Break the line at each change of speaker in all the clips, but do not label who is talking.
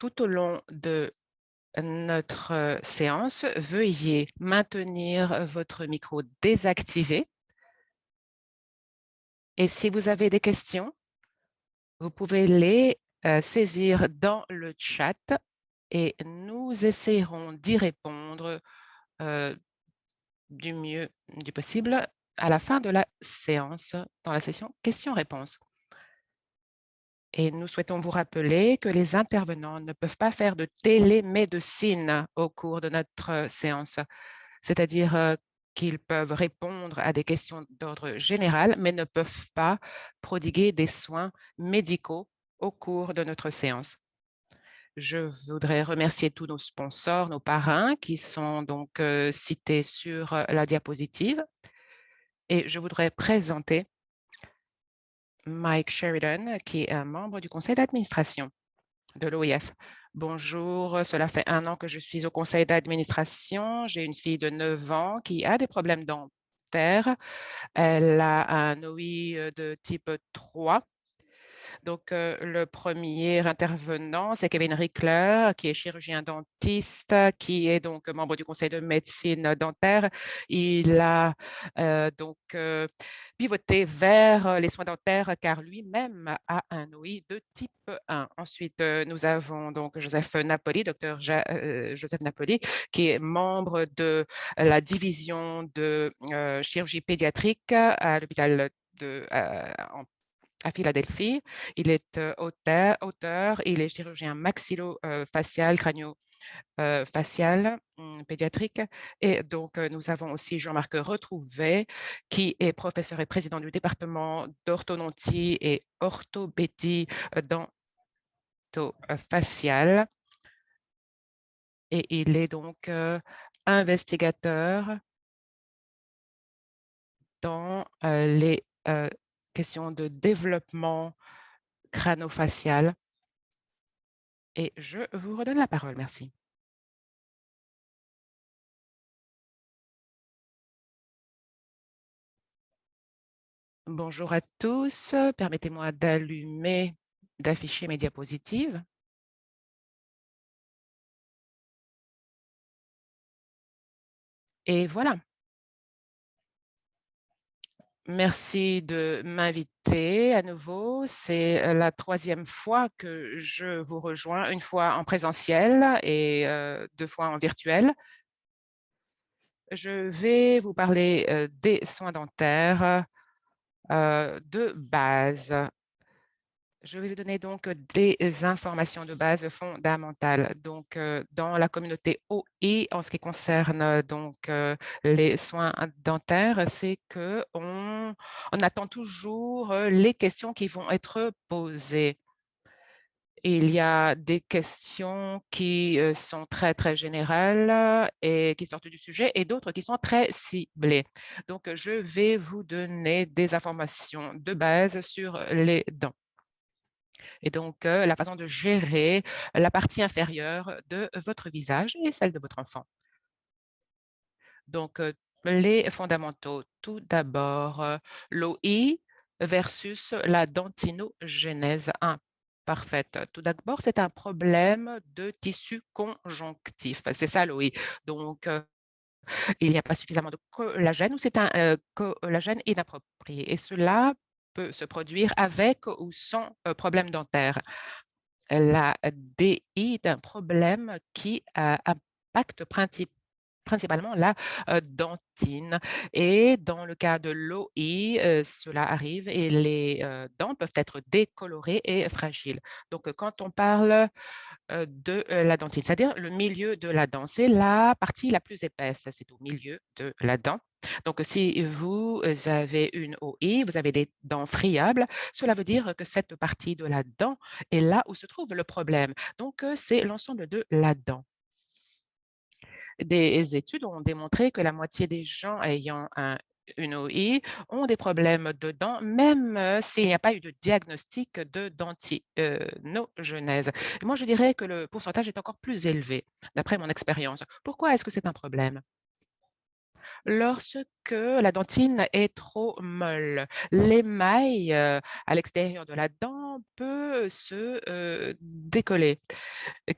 Tout au long de notre séance, veuillez maintenir votre micro désactivé et si vous avez des questions, vous pouvez les saisir dans le chat et nous essayerons d'y répondre du mieux du possible à la fin de la séance, dans la session questions-réponses. Et nous souhaitons vous rappeler que les intervenants ne peuvent pas faire de télémédecine au cours de notre séance, c'est-à-dire qu'ils peuvent répondre à des questions d'ordre général, mais ne peuvent pas prodiguer des soins médicaux au cours de notre séance. Je voudrais remercier tous nos sponsors, nos parrains qui sont donc cités sur la diapositive. Et je voudrais présenter Mike Sheridan, qui est un membre du conseil d'administration de l'OIF. Bonjour, cela fait 1 an que je suis au conseil d'administration. J'ai une fille de 9 ans qui a des problèmes dentaires. Elle a un OI de type 3. Donc, le premier intervenant, c'est Kevin Rickler, qui est chirurgien dentiste, qui est donc membre du conseil de médecine dentaire. Il a pivoté vers les soins dentaires car lui-même a un OI de type 1. Ensuite, nous avons donc Joseph Napoli, docteur Joseph Napoli, qui est membre de la division de chirurgie pédiatrique à l'hôpital à Philadelphie. Il est auteur, il est chirurgien maxillo-facial, crânio-facial pédiatrique. Et donc, nous avons aussi Jean-Marc Retrouvé, qui est professeur et président du département d'orthodontie et orthopédie dentofaciale. Et il est donc investigateur dans les questions de développement crâno-facial. Et je vous redonne la parole. Merci. Bonjour à tous. Permettez-moi d'afficher mes diapositives. Et voilà. Merci de m'inviter à nouveau. C'est la 3e fois que je vous rejoins, 1 fois en présentiel et 2 fois en virtuel. Je vais vous parler des soins dentaires de base. Je vais vous donner donc des informations de base fondamentales. Donc, dans la communauté OI, en ce qui concerne donc les soins dentaires, c'est qu'on attend toujours les questions qui vont être posées. Il y a des questions qui sont très, très générales et qui sortent du sujet et d'autres qui sont très ciblées. Donc, je vais vous donner des informations de base sur les dents. Et donc, la façon de gérer la partie inférieure de votre visage et celle de votre enfant. Donc, les fondamentaux. Tout d'abord, l'OI versus la dentinogenèse imparfaite. Tout d'abord, c'est un problème de tissu conjonctif. C'est ça l'OI. Donc, il n'y a pas suffisamment de collagène ou c'est un collagène inapproprié. Et cela peut se produire avec ou sans problème dentaire. La DI est un problème qui impacte principalement la dentine et dans le cas de l'OI, cela arrive et les dents peuvent être décolorées et fragiles. Donc, quand on parle de la dentine, c'est-à-dire le milieu de la dent, c'est la partie la plus épaisse, c'est au milieu de la dent. Donc, si vous avez une OI, vous avez des dents friables, cela veut dire que cette partie de la dent est là où se trouve le problème. Donc, c'est l'ensemble de la dent. Des études ont démontré que la moitié des gens ayant une OI ont des problèmes de dents, même s'il n'y a pas eu de diagnostic de dentinogenèse. Moi, je dirais que le pourcentage est encore plus élevé, d'après mon expérience. Pourquoi est-ce que c'est un problème? lorsque la dentine est trop molle. L'émail à l'extérieur de la dent peut se décoller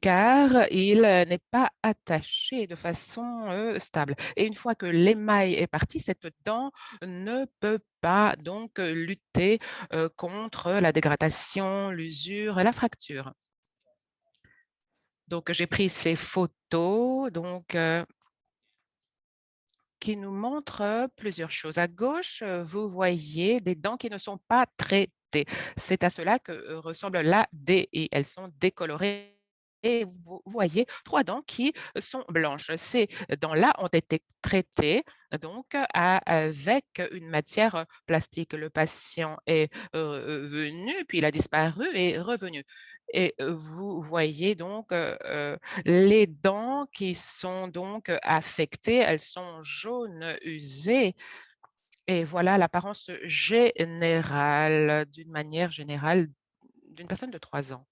car il n'est pas attaché de façon stable. Et une fois que l'émail est parti, cette dent ne peut pas donc lutter contre la dégradation, l'usure et la fracture. Donc, j'ai pris ces photos donc, qui nous montrent plusieurs choses. À gauche, vous voyez des dents qui ne sont pas traitées. C'est à cela que ressemble la DI. Elles sont décolorées et vous voyez 3 dents qui sont blanches. Ces dents-là ont été traitées donc avec une matière plastique. Le patient est venu, puis il a disparu et revenu. Et vous voyez donc les dents qui sont donc affectées, elles sont jaunes usées et voilà l'apparence générale, d'une manière générale, d'une personne de 3 ans.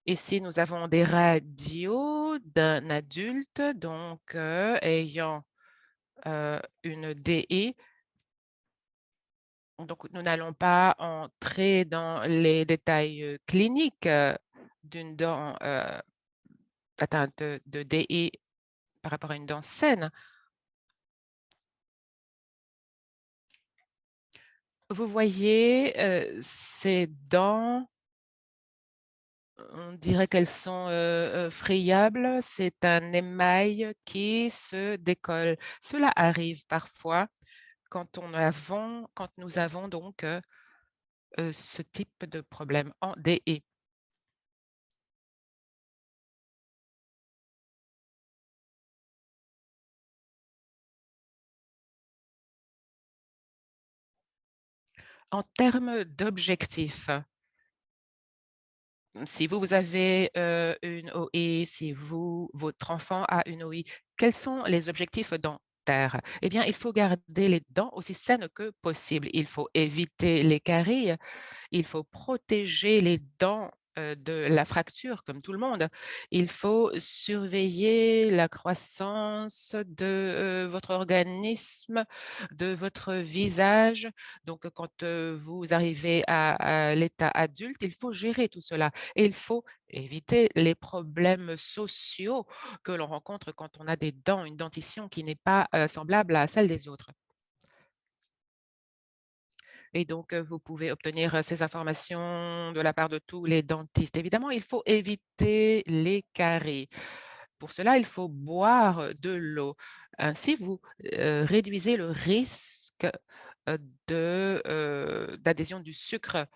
Ici, nous avons des radios d'un adulte donc ayant une DI. Donc, nous n'allons pas entrer dans les détails cliniques d'une dent atteinte de DI par rapport à une dent saine. Vous voyez, ces dents, on dirait qu'elles sont, friables. C'est un émail qui se décolle. Cela arrive parfois quand nous avons donc, ce type de problème en DI. En termes d'objectifs, si vous avez, une OI, si votre enfant a une OI, quels sont les objectifs dentaires? Eh bien, il faut garder les dents aussi saines que possible. Il faut éviter les caries, il faut protéger les dents, de la fracture comme tout le monde. Il faut surveiller la croissance de, votre organisme, de votre visage. Donc, quand, vous arrivez à l'état adulte, il faut gérer tout cela et il faut éviter les problèmes sociaux que l'on rencontre quand on a des dents, une dentition qui n'est pas, semblable à celle des autres. Et donc, vous pouvez obtenir, ces informations de la part de tous les dentistes. Évidemment, il faut éviter les caries. Pour cela, il faut boire de l'eau. Ainsi, vous, réduisez le risque, d'adhésion du sucre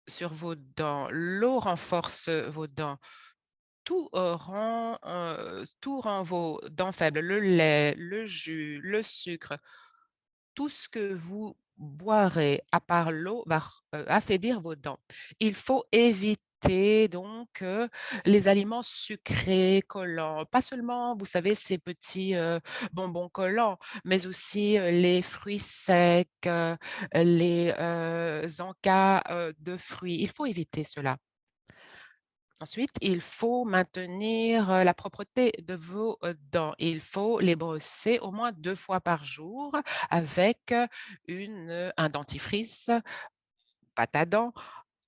sur vos dents. L'eau renforce, vos dents. Tout rend vos dents faibles, le lait, le jus, le sucre. Tout ce que vous boirez à part l'eau va affaiblir vos dents. Il faut éviter donc les aliments sucrés, collants, pas seulement, vous savez, ces petits bonbons collants, mais aussi les fruits secs, les encas de fruits. Il faut éviter cela. Ensuite, il faut maintenir, la propreté de vos, dents. Il faut les brosser au moins 2 fois par jour avec, un dentifrice, pâte à dents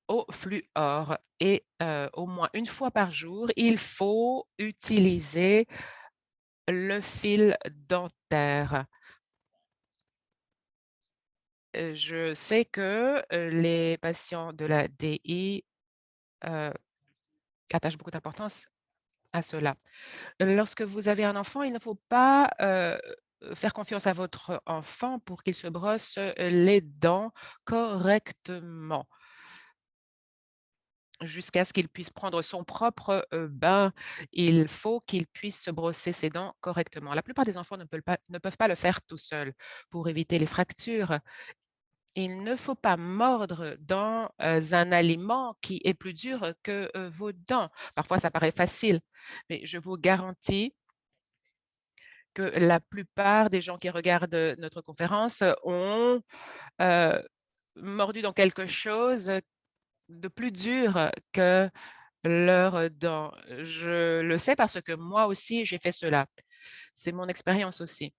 au fluor et au moins une fois par jour, il faut utiliser le fil dentaire. Je sais que, les patients de la DI, heu, attachent beaucoup d'importance à cela. Lorsque vous avez un enfant, il ne faut pas, faire confiance à votre enfant pour qu'il se brosse, les dents correctement jusqu'à ce qu'il puisse prendre son propre, bain. Il faut qu'il puisse se brosser ses dents correctement. La plupart des enfants ne peuvent pas le faire tout seuls. Pour éviter les fractures, il ne faut pas mordre dans, un aliment qui est plus dur que, vos dents. Parfois, ça paraît facile, mais je vous garantis que la plupart des gens qui regardent, notre conférence, ont, heu, mordu dans quelque chose, de plus dur que leurs dents. Je le sais parce que moi aussi j'ai fait cela. C'est mon expérience aussi.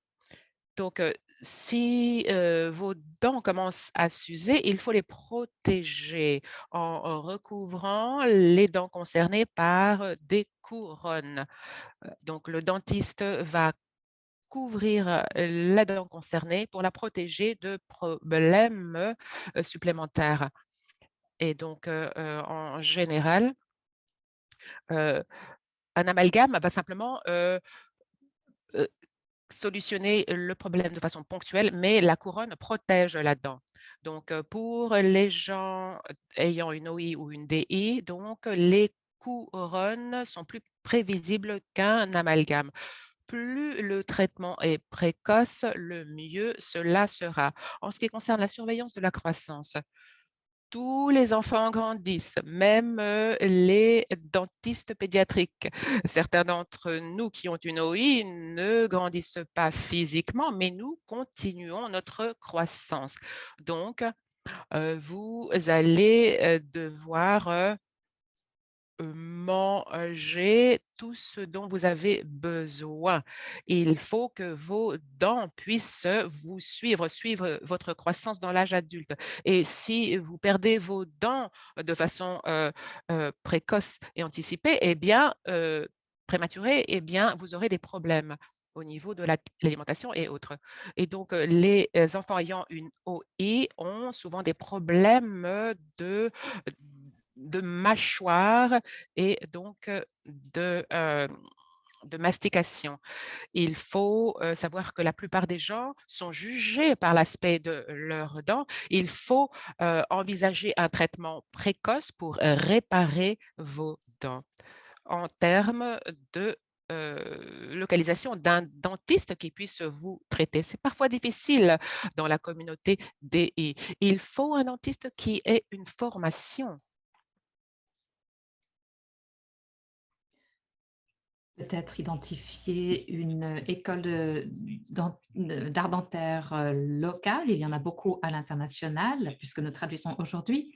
Donc, si, vos dents commencent à s'user, il faut les protéger en recouvrant les dents concernées par, des couronnes. Donc le dentiste va couvrir, la dent concernée pour la protéger de problèmes, supplémentaires et donc, en général, heu, un amalgame va simplement, heu, solutionner le problème de façon ponctuelle, mais la couronne protège la dent. Donc, pour les gens ayant une OI ou une DI, donc les couronnes sont plus prévisibles qu'un amalgame. Plus le traitement est précoce, le mieux cela sera. En ce qui concerne la surveillance de la croissance, tous les enfants grandissent, même, les dentistes pédiatriques. Certains d'entre nous qui ont une OI ne grandissent pas physiquement, mais nous continuons notre croissance. Donc, vous allez, devoir, manger tout ce dont vous avez besoin. Il faut que vos dents puissent vous suivre votre croissance dans l'âge adulte et si vous perdez vos dents de façon, précoce et anticipée, eh bien, prématurée, eh bien, vous aurez des problèmes au niveau de l'alimentation et autres et donc, les, enfants ayant une OI ont souvent des problèmes, de mâchoire et donc, de mastication. Il faut, savoir que la plupart des gens sont jugés par l'aspect de leurs dents. Il faut, envisager un traitement précoce pour réparer vos dents. En termes de, localisation d'un dentiste qui puisse vous traiter. C'est parfois difficile dans la communauté DI. Il faut un dentiste qui ait une formation.
Peut-être identifier une école d'art dentaire locale. Il y en a beaucoup à l'international, puisque nous traduisons aujourd'hui.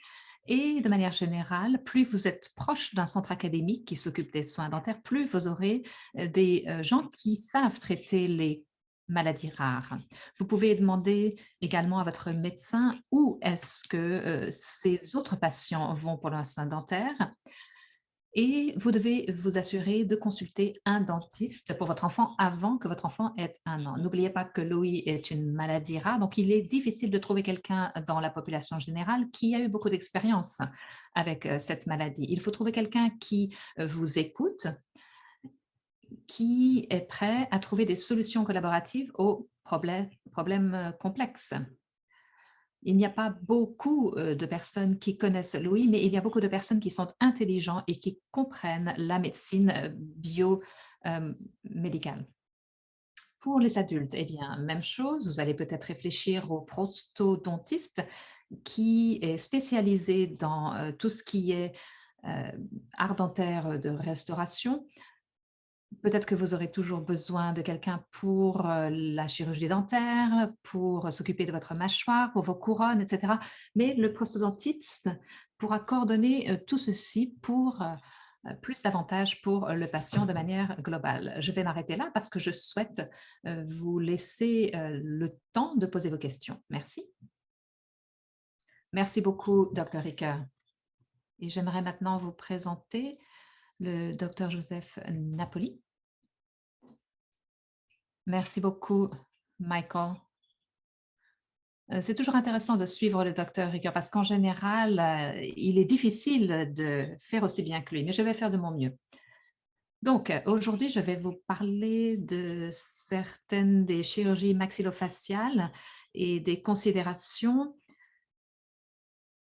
Et de manière générale, plus vous êtes proche d'un centre académique qui s'occupe des soins dentaires, plus vous aurez des gens qui savent traiter les maladies rares. Vous pouvez demander également à votre médecin où est-ce que ces autres patients vont pour leurs soins dentaires et vous devez vous assurer de consulter un dentiste pour votre enfant avant que votre enfant ait 1 an. N'oubliez pas que l'OI est une maladie rare, donc il est difficile de trouver quelqu'un dans la population générale qui a eu beaucoup d'expérience avec cette maladie. Il faut trouver quelqu'un qui vous écoute, qui est prêt à trouver des solutions collaboratives aux problèmes complexes. Il n'y a pas beaucoup de personnes qui connaissent l'OI, mais il y a beaucoup de personnes qui sont intelligents et qui comprennent la médecine biomédicale. Pour les adultes, eh bien, même chose, vous allez peut-être réfléchir au prostodontiste qui est spécialisé dans tout ce qui est euh, art dentaire de restauration. Peut-être que vous aurez toujours besoin de quelqu'un pour la chirurgie dentaire, pour s'occuper de votre mâchoire, pour vos couronnes, etc. Mais le prosthodontiste pourra coordonner tout ceci pour plus d'avantages pour le patient de manière globale. Je vais m'arrêter là parce que je souhaite vous laisser le temps de poser vos questions. Merci. Merci beaucoup, Dr. Ricker. Et j'aimerais maintenant vous présenter le Dr. Joseph Napoli. Merci beaucoup, Michael. C'est toujours intéressant de suivre le docteur Ricker parce qu'en général, il est difficile de faire aussi bien que lui, mais je vais faire de mon mieux. Donc, aujourd'hui, je vais vous parler de certaines des chirurgies maxillofaciales et des considérations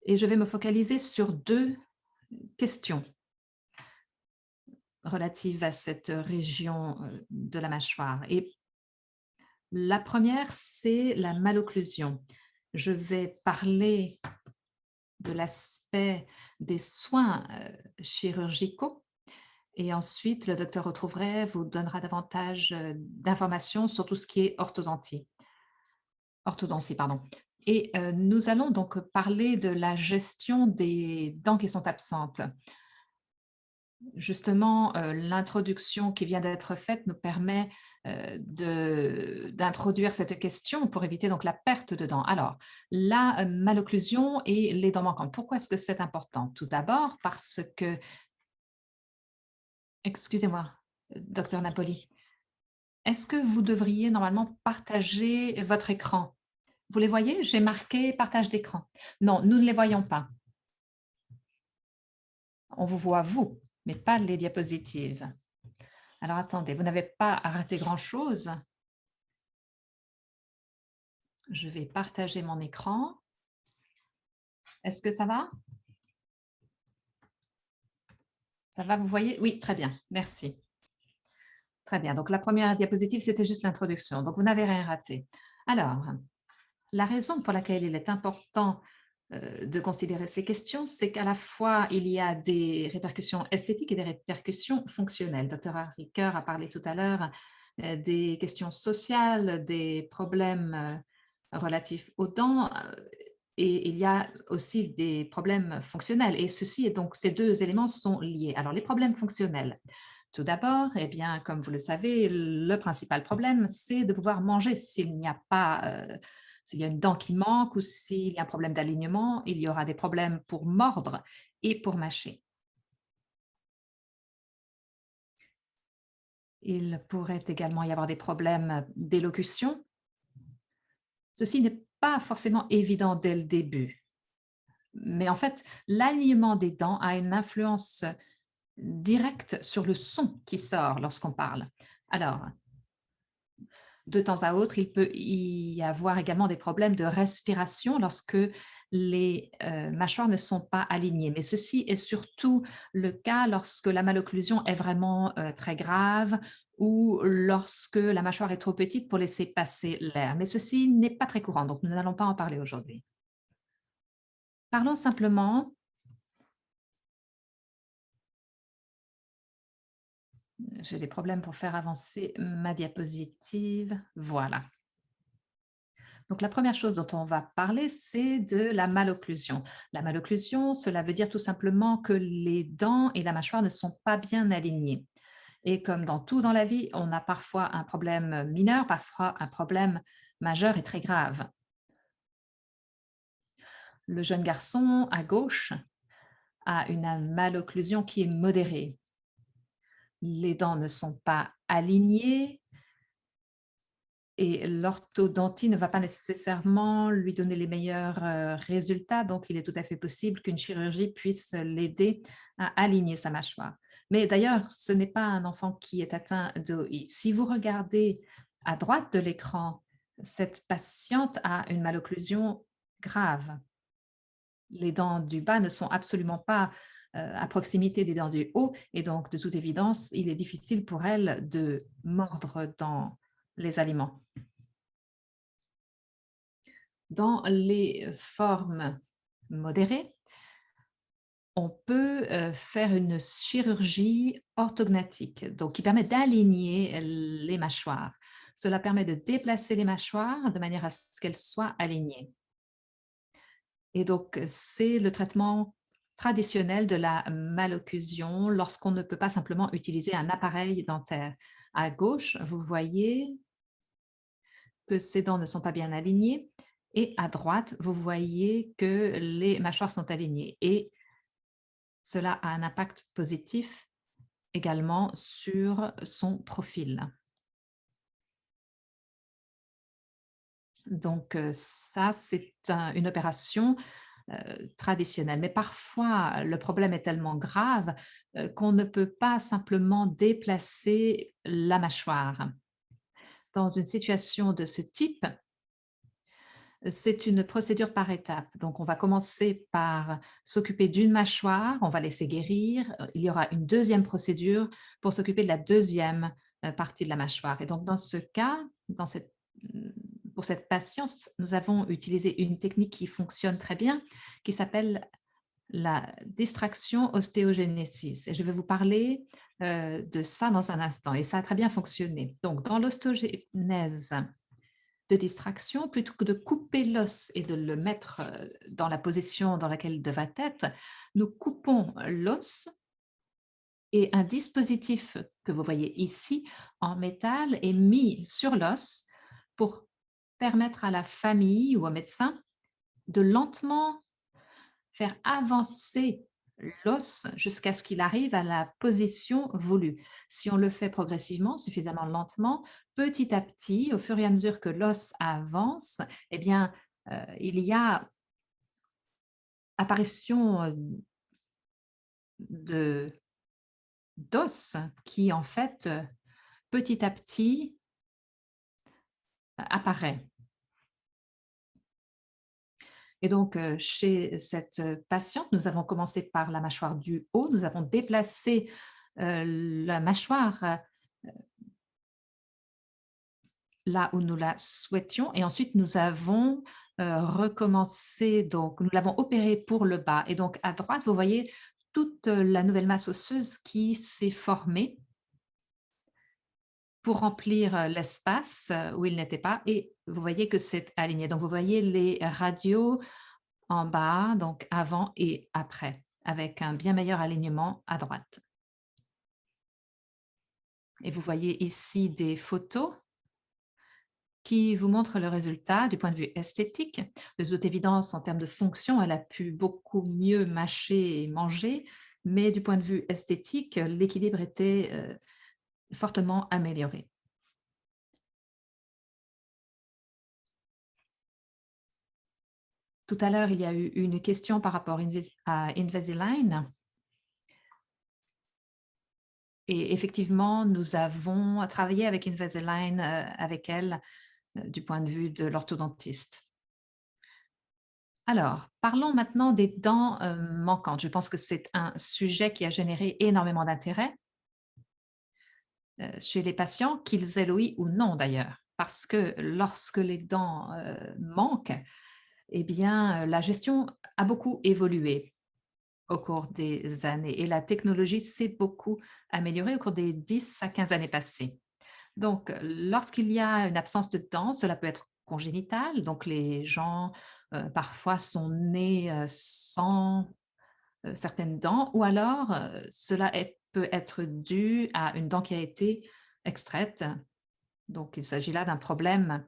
et je vais me focaliser sur 2 questions relatives à cette région, de la mâchoire et la première, c'est la malocclusion. Je vais parler de l'aspect des soins chirurgicaux et ensuite le docteur Autrouvray vous donnera davantage d'informations sur tout ce qui est orthodontie. Pardon. Et nous allons donc parler de la gestion des dents qui sont absentes. Justement, l'introduction qui vient d'être faite nous permet d'introduire cette question pour éviter donc la perte de dents. Alors, la malocclusion et les dents manquantes, pourquoi est-ce que c'est important? Tout d'abord parce que, excusez-moi, docteur Napoli, est-ce que vous devriez normalement partager votre écran? Vous les voyez? J'ai marqué partage d'écran. Non, nous ne les voyons pas. On vous voit vous, mais pas les diapositives. Alors attendez, vous n'avez pas raté grand-chose. Je vais partager mon écran. Est-ce que ça va? Ça va, vous voyez? Oui, très bien, merci. Très bien, donc la première diapositive, c'était juste l'introduction, donc vous n'avez rien raté. Alors, la raison pour laquelle il est important de considérer ces questions, c'est qu'à la fois, il y a des répercussions esthétiques et des répercussions fonctionnelles. Dr. Ricker a parlé tout à l'heure des questions sociales, des problèmes relatifs aux dents, et il y a aussi des problèmes fonctionnels. Et ceci, donc, ces deux éléments sont liés. Alors, les problèmes fonctionnels. Tout d'abord, eh bien, comme vous le savez, le principal problème, c'est de pouvoir manger. S'il n'y a pas, s'il y a une dent qui manque ou s'il y a un problème d'alignement, il y aura des problèmes pour mordre et pour mâcher. Il pourrait également y avoir des problèmes d'élocution. Ceci n'est pas forcément évident dès le début. Mais en fait, l'alignement des dents a une influence directe sur le son qui sort lorsqu'on parle. Alors, de temps à autre, il peut y avoir également des problèmes de respiration lorsque les mâchoires ne sont pas alignées. Mais ceci est surtout le cas lorsque la malocclusion est vraiment très grave ou lorsque la mâchoire est trop petite pour laisser passer l'air. Mais ceci n'est pas très courant, donc nous n'allons pas en parler aujourd'hui. Parlons simplement. J'ai des problèmes pour faire avancer ma diapositive. Voilà. Donc, la première chose dont on va parler, c'est de la malocclusion. La malocclusion, cela veut dire tout simplement que les dents et la mâchoire ne sont pas bien alignées. Et comme dans tout dans la vie, on a parfois un problème mineur, parfois un problème majeur et très grave. Le jeune garçon à gauche a une malocclusion qui est modérée. Les dents ne sont pas alignées, et l'orthodontie ne va pas nécessairement lui donner les meilleurs résultats, donc il est tout à fait possible qu'une chirurgie puisse l'aider à aligner sa mâchoire. Mais d'ailleurs, ce n'est pas un enfant qui est atteint d'OI. Si vous regardez à droite de l'écran, cette patiente a une malocclusion grave. Les dents du bas ne sont absolument pas à proximité des dents du haut, et donc de toute évidence, il est difficile pour elle de mordre dans les aliments. Dans les formes modérées, on peut faire une chirurgie orthognathique, donc qui permet d'aligner les mâchoires. Cela permet de déplacer les mâchoires de manière à ce qu'elles soient alignées. Et donc, c'est le traitement traditionnel de la malocclusion lorsqu'on ne peut pas simplement utiliser un appareil dentaire. À gauche, vous voyez que ces dents ne sont pas bien alignées. Et à droite, vous voyez que les mâchoires sont alignées. Et cela a un impact positif également sur son profil. Donc ça, c'est une opération traditionnelle. Mais parfois, le problème est tellement grave qu'on ne peut pas simplement déplacer la mâchoire. Dans une situation de ce type, c'est une procédure par étapes. Donc, on va commencer par s'occuper d'une mâchoire, on va laisser guérir. Il y aura une deuxième procédure pour s'occuper de la deuxième partie de la mâchoire. Et donc, dans ce cas, pour cette patiente, nous avons utilisé une technique qui fonctionne très bien, qui s'appelle la distraction ostéogénésis. Et je vais vous parler de ça dans un instant. Et ça a très bien fonctionné. Donc, dans l'ostéogénèse de distraction, plutôt que de couper l'os et de le mettre dans la position dans laquelle il devrait être, nous coupons l'os Et un dispositif que vous voyez ici en métal est mis sur l'os pour permettre à la famille ou au médecin de lentement faire avancer l'os jusqu'à ce qu'il arrive à la position voulue. Si on le fait progressivement, suffisamment lentement, petit à petit, au fur et à mesure que l'os avance, eh bien, il y a apparition de d'os qui, en fait, petit à petit, apparaît. Et donc, chez cette patiente, nous avons commencé par la mâchoire du haut. Nous avons déplacé, la mâchoire, là où nous la souhaitions et ensuite nous avons, recommencé donc nous l'avons opérée pour le bas et donc à droite, vous voyez toute, la nouvelle masse osseuse qui s'est formée pour remplir, l'espace, où il n'était pas et vous voyez que c'est aligné. Donc vous voyez les radios en bas, donc avant et après, avec un bien meilleur alignement à droite. Et vous voyez ici des photos qui vous montrent le résultat du point de vue esthétique. De toute évidence, en termes de fonction, elle a pu beaucoup mieux mâcher et manger, mais du point de vue esthétique, l'équilibre était fortement amélioré. Tout à l'heure, il y a eu une question par rapport à Invisalign. Et effectivement, nous avons travaillé avec Invisalign, avec elle, du point de vue de l'orthodontiste. Alors, parlons maintenant des dents manquantes. Je pense que c'est un sujet qui a généré énormément d'intérêt chez les patients, qu'ils aient l'ouïe ou non d'ailleurs. Parce que lorsque les dents manquent, eh bien, la gestion a beaucoup évolué au cours des années et la technologie s'est beaucoup améliorée au cours des 10 à 15 années passées. Donc, lorsqu'il y a une absence de dents, cela peut être congénital. Donc, les gens, parfois, sont nés sans certaines dents ou alors peut être dû à une dent qui a été extraite. Donc, il s'agit là d'un problème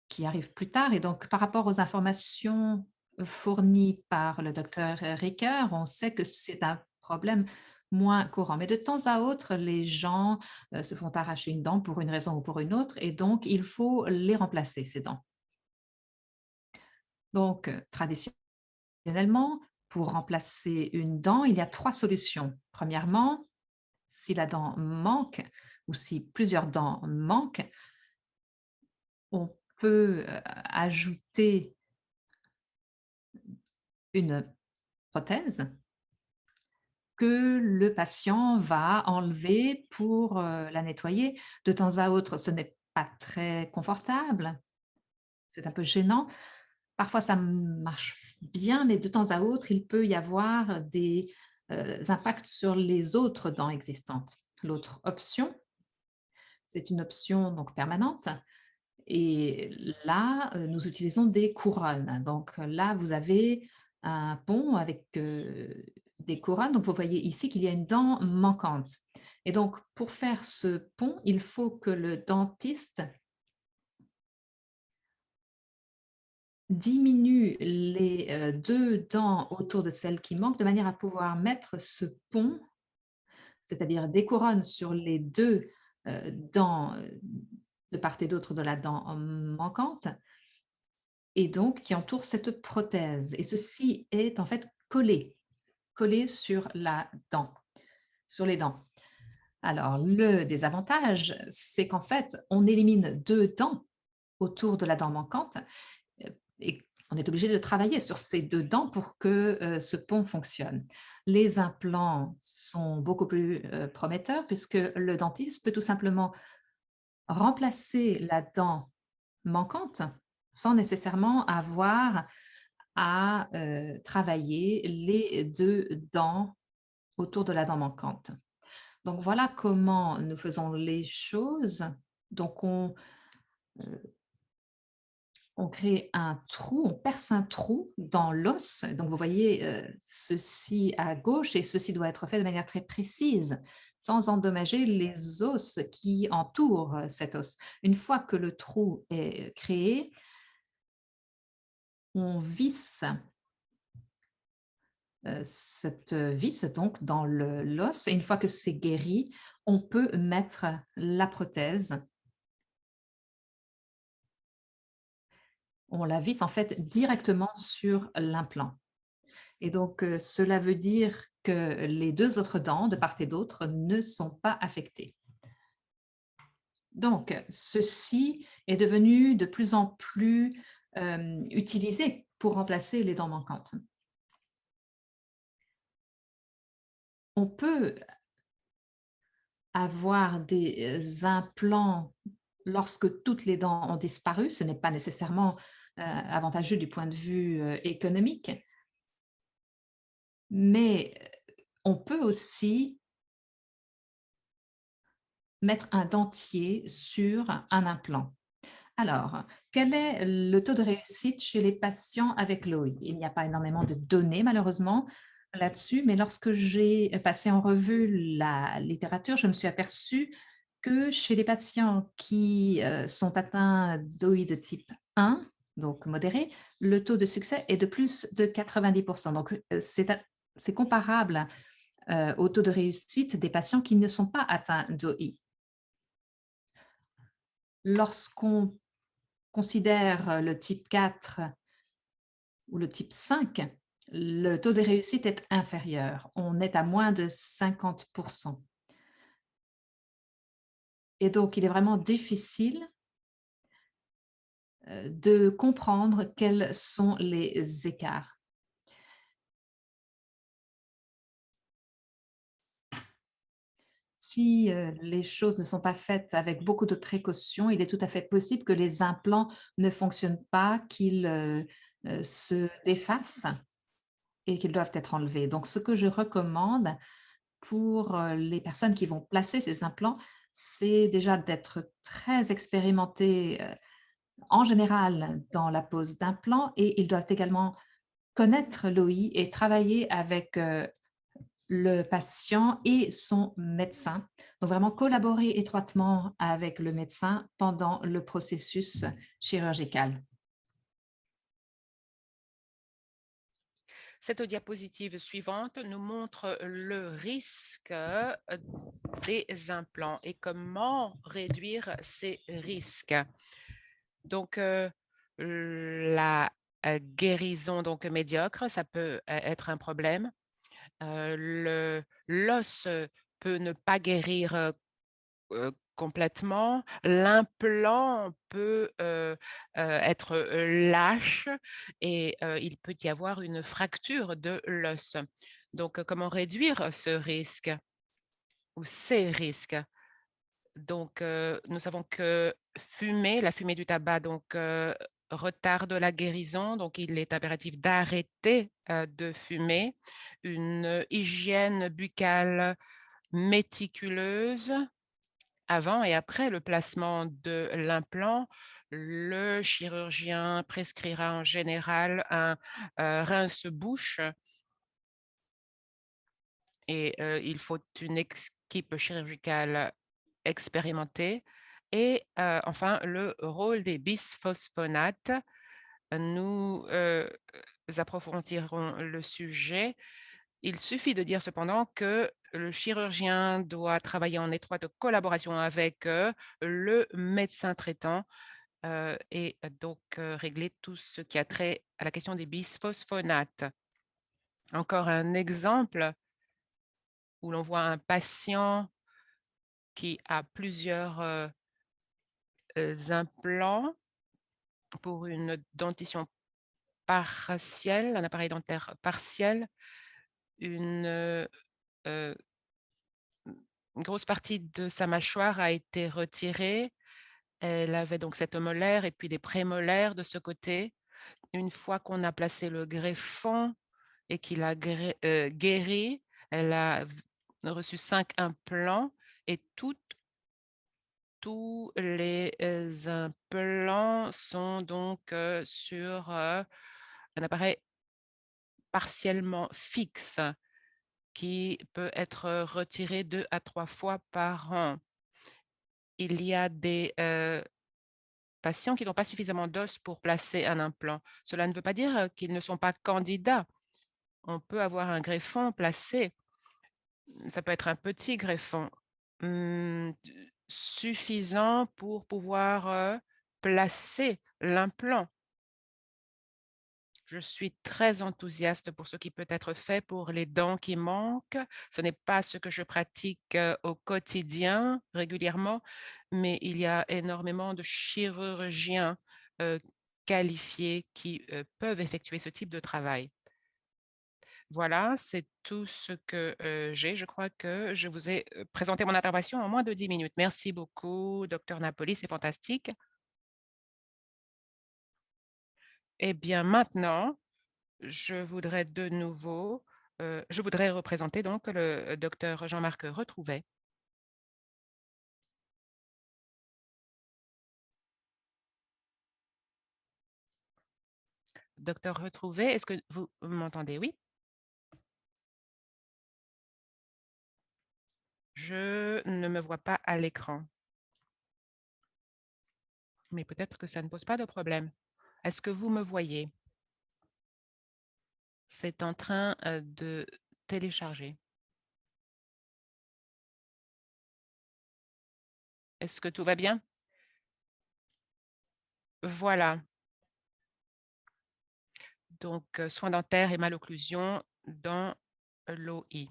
qui arrive plus tard. Et donc, par rapport aux informations fournies par le docteur Ricker, on sait que c'est un problème moins courant. Mais de temps à autre, les gens se font arracher une dent pour une raison ou pour une autre, et donc il faut les remplacer, ces dents. Donc, traditionnellement, pour remplacer une dent, il y a 3 solutions. Premièrement, si la dent manque ou si plusieurs dents manquent, on peut ajouter une prothèse que le patient va enlever pour la nettoyer. De temps à autre, ce n'est pas très confortable, c'est un peu gênant. Parfois, ça marche bien, mais de temps à autre, il peut y avoir des impacts sur les autres dents existantes. L'autre option, c'est une option donc permanente. Et là, nous utilisons des couronnes. Donc là, vous avez un pont avec des couronnes. Donc vous voyez ici qu'il y a une dent manquante. Et donc pour faire ce pont, il faut que le dentiste diminue les 2 dents autour de celles qui manquent de manière à pouvoir mettre ce pont, c'est-à-dire des couronnes sur les 2 dents de part et d'autre de la dent manquante et donc qui entoure cette prothèse. Et ceci est en fait collé sur la dent, sur les dents. Alors, le désavantage, c'est qu'en fait, on élimine 2 dents autour de la dent manquante et on est obligé de travailler sur ces 2 dents pour que ce pont fonctionne. Les implants sont beaucoup plus prometteurs puisque le dentiste peut tout simplement remplacer la dent manquante sans nécessairement avoir à travailler les 2 dents autour de la dent manquante. Donc voilà comment nous faisons les choses. Donc on on crée un trou, on perce un trou dans l'os. Donc, vous voyez ceci à gauche et ceci doit être fait de manière très précise, sans endommager les os qui entourent cet os. Une fois que le trou est créé, on visse cette vis donc dans l'os et une fois que c'est guéri, on peut mettre la prothèse. On la visse en fait directement sur l'implant. Et donc, cela veut dire que les 2 autres dents, de part et d'autre, ne sont pas affectées. Donc, ceci est devenu de plus en plus, utilisé pour remplacer les dents manquantes. On peut avoir des implants lorsque toutes les dents ont disparu. Ce n'est pas nécessairement, avantageux du point de vue, économique, mais on peut aussi mettre un dentier sur un implant. Alors, quel est le taux de réussite chez les patients avec l'OI? Il n'y a pas énormément de données malheureusement là-dessus, mais lorsque j'ai passé en revue la littérature, je me suis aperçue que chez les patients qui sont atteints d'OI de type 1, donc modéré, le taux de succès est de plus de 90%. Donc, c'est comparable au taux de réussite des patients qui ne sont pas atteints d'OI. Lorsqu'on considère le type 4 ou le type 5, le taux de réussite est inférieur. On est à moins de 50%. Et donc, il est vraiment difficile de comprendre quels sont les écarts. Si les choses ne sont pas faites avec beaucoup de précautions, il est tout à fait possible que les implants ne fonctionnent pas, qu'ils se défassent et qu'ils doivent être enlevés. Donc, ce que je recommande pour les personnes qui vont placer ces implants, c'est déjà d'être très expérimentés en général dans la pose d'implants et ils doivent également connaître l'OI et travailler avec le patient et son médecin. Donc vraiment collaborer étroitement avec le médecin pendant le processus chirurgical.
Cette diapositive suivante nous montre le risque des implants et comment réduire ces risques. Donc, la guérison donc médiocre, ça peut être un problème. L'os peut ne pas guérir complètement. L'implant peut être lâche et il peut y avoir une fracture de l'os. Donc, comment réduire ce risque ou ces risques? Donc, nous savons que la fumée du tabac, donc, retarde la guérison. Donc, il est impératif d'arrêter de fumer. Une hygiène buccale méticuleuse avant et après le placement de l'implant. Le chirurgien prescrira en général un rince-bouche et il faut une équipe chirurgicale expérimentée. Et enfin, le rôle des bisphosphonates. Nous approfondirons le sujet. Il suffit de dire cependant que le chirurgien doit travailler en étroite collaboration avec le médecin traitant et donc régler tout ce qui a trait à la question des bisphosphonates. Encore un exemple où l'on voit un patient qui a plusieurs implants pour une dentition partielle, un appareil dentaire partiel, une grosse partie de sa mâchoire a été retirée. Elle avait donc cette molaire et puis des prémolaires de ce côté. Une fois qu'on a placé le greffon et qu'il a guéri, elle a reçu 5 implants et toutes tous les implants sont donc sur un appareil partiellement fixe qui peut être retiré 2 à 3 fois par an. Il y a des patients qui n'ont pas suffisamment d'os pour placer un implant. Cela ne veut pas dire qu'ils ne sont pas candidats. On peut avoir un greffon placé. Ça peut être un petit greffon, suffisant pour pouvoir placer l'implant. Je suis très enthousiaste pour ce qui peut être fait pour les dents qui manquent. Ce n'est pas ce que je pratique au quotidien régulièrement, mais il y a énormément de chirurgiens qualifiés qui peuvent effectuer ce type de travail. Voilà, c'est tout ce que j'ai. Je crois que je vous ai présenté mon intervention en moins de 10 minutes. Merci beaucoup, docteur Napoli, c'est fantastique. Eh bien, maintenant, je voudrais de nouveau, je voudrais représenter donc le docteur Jean-Marc Retrouvet. Docteur Retrouvet, est-ce que vous m'entendez? Oui? Je ne me vois pas à l'écran, mais peut-être que ça ne pose pas de problème. Est-ce que vous me voyez? C'est en train de télécharger. Est-ce que tout va bien? Voilà. Donc, soins dentaires et malocclusion dans l'OI.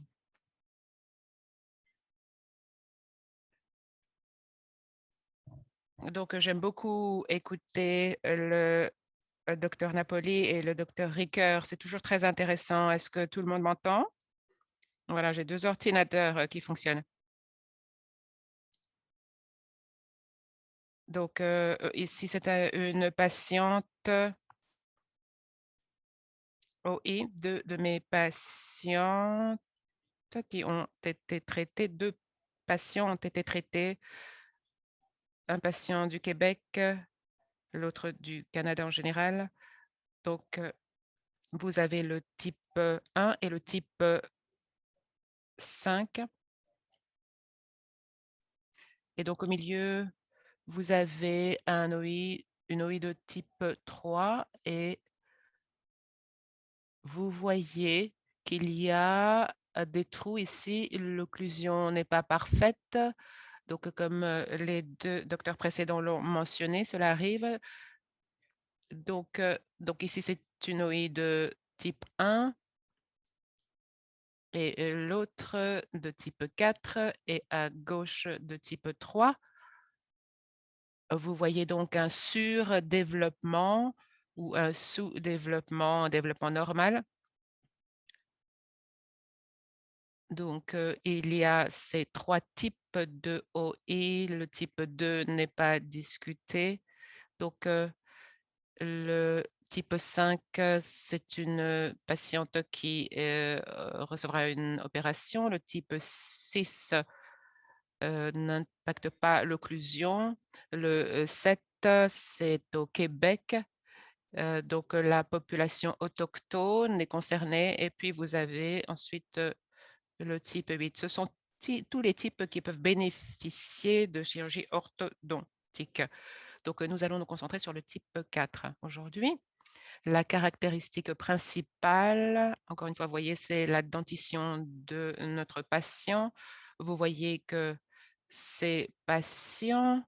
Donc, j'aime beaucoup écouter le docteur Napoli et le docteur Ricoeur. C'est toujours très intéressant. Est-ce que tout le monde m'entend? Voilà, j'ai 2 ordinateurs qui fonctionnent. Donc, ici, c'était une patiente OI, 2 de mes patientes qui ont été traitées. 2 patients ont été traités, un patient du Québec, l'autre du Canada en général. Donc, vous avez le type 1 et le type 5. Et donc, au milieu, vous avez une OI de type 3 et vous voyez qu'il y a des trous ici. L'occlusion n'est pas parfaite. Donc, comme les 2 docteurs précédents l'ont mentionné, cela arrive. Donc ici, c'est une OI de type 1 et l'autre de type 4 et à gauche de type 3. Vous voyez donc un surdéveloppement ou un sous-développement, un développement normal. Donc, il y a ces 3 types de OI. Le type 2 n'est pas discuté. Donc, le type 5, c'est une patiente qui recevra une opération. Le type 6 n'impacte pas l'occlusion. Le 7, c'est au Québec. Donc, la population autochtone est concernée. Et puis, vous avez ensuite le type 8. Ce sont tous les types qui peuvent bénéficier de chirurgie orthodontique. Donc, nous allons nous concentrer sur le type 4 aujourd'hui. La caractéristique principale, encore une fois, vous voyez, c'est la dentition de notre patient. Vous voyez que ces patients